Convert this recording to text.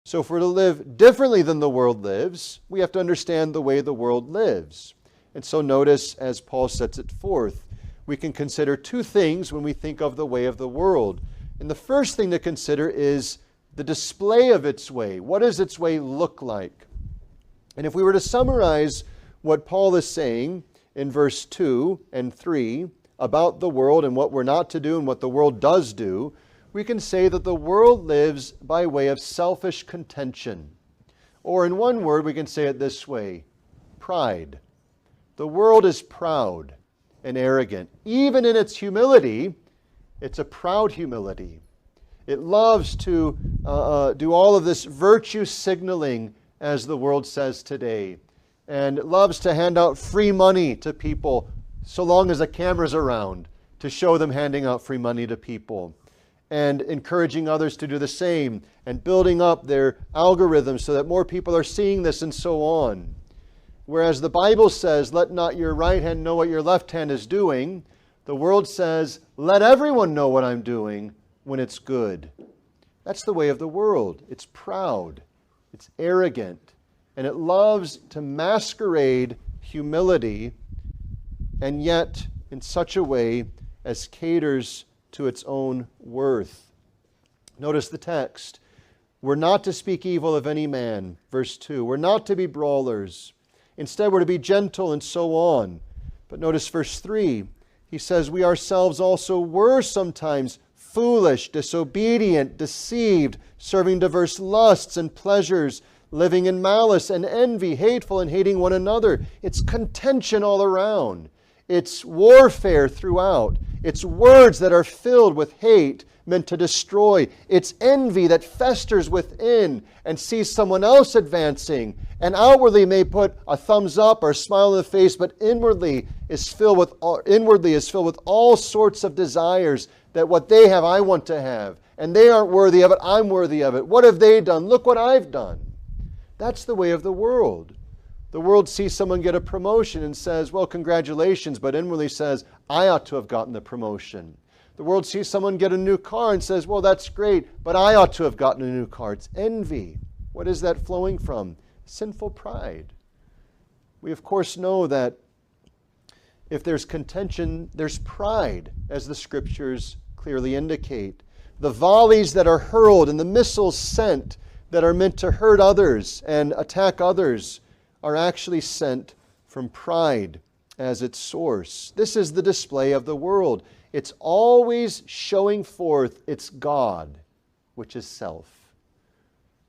So if we're to live differently than the world lives, we have to understand the way the world lives. And so notice, as Paul sets it forth, we can consider two things when we think of the way of the world. And the first thing to consider is the display of its way. What does its way look like? And if we were to summarize what Paul is saying in verse 2 and 3 about the world and what we're not to do and what the world does do, we can say that the world lives by way of selfish contention. Or in one word, we can say it this way: pride. The world is proud and arrogant. Even in its humility, it's a proud humility. It loves to do all of this virtue signaling, as the world says today. And it loves to hand out free money to people so long as a camera's around to show them handing out free money to people. And encouraging others to do the same. And building up their algorithms so that more people are seeing this and so on. Whereas the Bible says, let not your right hand know what your left hand is doing, the world says, let everyone know what I'm doing when it's good. That's the way of the world. It's proud, it's arrogant, and it loves to masquerade humility, and yet in such a way as caters to its own worth. Notice the text. We're not to speak evil of any man, verse 2. We're not to be brawlers. Instead, we're to be gentle and so on. But notice verse 3. He says, we ourselves also were sometimes foolish, disobedient, deceived, serving diverse lusts and pleasures, living in malice and envy, hateful and hating one another. It's contention all around. It's warfare throughout. It's words that are filled with hate, meant to destroy. It's envy that festers within and sees someone else advancing, and outwardly may put a thumbs up or a smile on the face, but inwardly is filled with all sorts of desires that what they have, I want to have. And they aren't worthy of it, I'm worthy of it. What have they done? Look what I've done. That's the way of the world. The world sees someone get a promotion and says, well, congratulations, but inwardly says, I ought to have gotten the promotion. The world sees someone get a new car and says, well, that's great, but I ought to have gotten a new car. It's envy. What is that flowing from? Sinful pride. We, of course, know that if there's contention, there's pride, as the Scriptures clearly indicate. The volleys that are hurled and the missiles sent that are meant to hurt others and attack others are actually sent from pride as its source. This is the display of the world. It's always showing forth its God, which is self.